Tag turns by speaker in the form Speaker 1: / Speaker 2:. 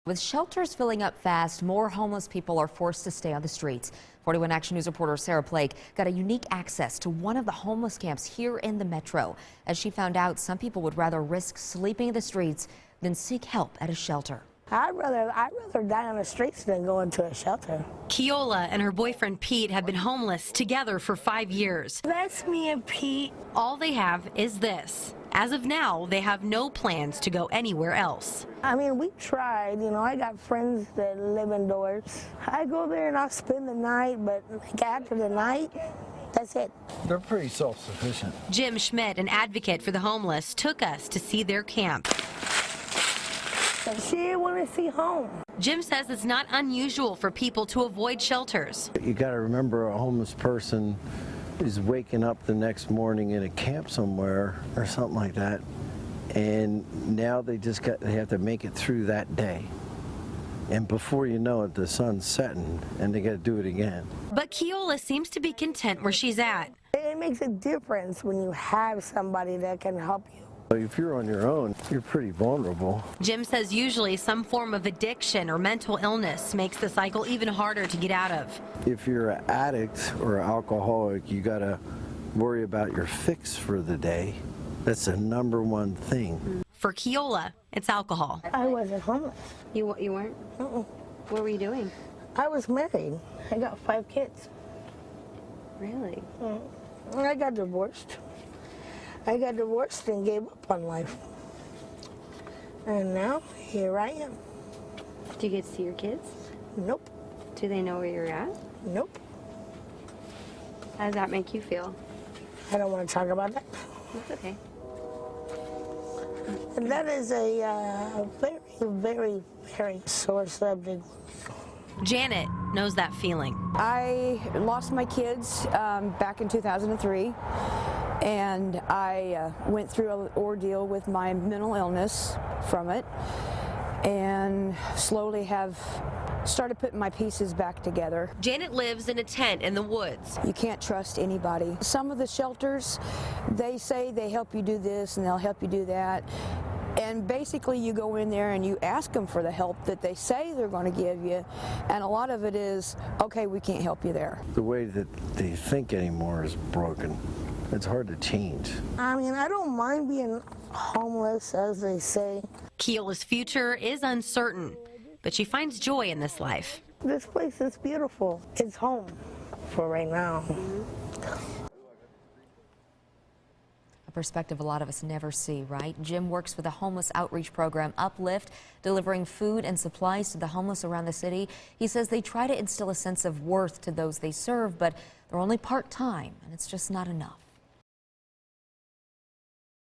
Speaker 1: With shelters filling up fast, more homeless people are forced to stay on the streets. 41 Action News reporter Sarah Blake got a unique access to one of the homeless camps here in the metro. As she found out, some people would rather risk sleeping in the streets than seek help at a shelter.
Speaker 2: I'd rather die on the streets than go into a shelter.
Speaker 3: Keola and her boyfriend Pete have been homeless together for 5 years.
Speaker 2: That's me and Pete.
Speaker 3: All they have is this. As of now, they have no plans to go anywhere else.
Speaker 2: I mean, we tried, I got friends that live indoors. I go there and I'll spend the night, but after the night, that's it.
Speaker 4: They're pretty self-sufficient.
Speaker 3: Jim Schmidt, an advocate for the homeless, took us to see their camp.
Speaker 2: She didn't want to see home.
Speaker 3: Jim says it's not unusual for people to avoid shelters.
Speaker 4: You got to remember, a homeless person is waking up the next morning in a camp somewhere or something like that, and now they have to make it through that day. And before you know it, the sun's setting and they got to do it again.
Speaker 3: But Keola seems to be content where she's at.
Speaker 2: It makes a difference when you have somebody that can help you.
Speaker 4: If you're on your own, you're pretty vulnerable.
Speaker 3: Jim says usually some form of addiction or mental illness makes the cycle even harder to get out of.
Speaker 4: If you're an addict or an alcoholic, you got to worry about your fix for the day. That's the #1 thing.
Speaker 3: For Keola, it's alcohol.
Speaker 2: I wasn't homeless.
Speaker 5: You weren't? What were you doing?
Speaker 2: I was married. I got 5 kids.
Speaker 5: Really?
Speaker 2: I got divorced. I got divorced and gave up on life. And now, here I am.
Speaker 5: Do you get to see your kids?
Speaker 2: Nope.
Speaker 5: Do they know where you're at?
Speaker 2: Nope.
Speaker 5: How does that make you feel?
Speaker 2: I don't want to talk about that.
Speaker 5: That's okay.
Speaker 2: And that is a very, very sore subject.
Speaker 3: Janet knows that feeling.
Speaker 6: I lost my kids back in 2003, and I went through an ordeal with my mental illness from it, and slowly have started putting my pieces back together.
Speaker 3: Janet lives in a tent in the woods.
Speaker 6: You can't trust anybody. Some of the shelters, they say they help you do this and they'll help you do that. And basically you go in there and you ask them for the help that they say they're going to give you, and a lot of it is, okay, we can't help you there.
Speaker 4: The way that they think anymore is broken. It's hard to change.
Speaker 2: I mean, I don't mind being homeless, as they say.
Speaker 3: Keola's future is uncertain, but she finds joy in this life.
Speaker 2: This place is beautiful. It's home for right now.
Speaker 1: A perspective a lot of us never see, right? Jim works with the homeless outreach program Uplift, delivering food and supplies to the homeless around the city. He says they try to instill a sense of worth to those they serve, but they're only part-time, and it's just not enough.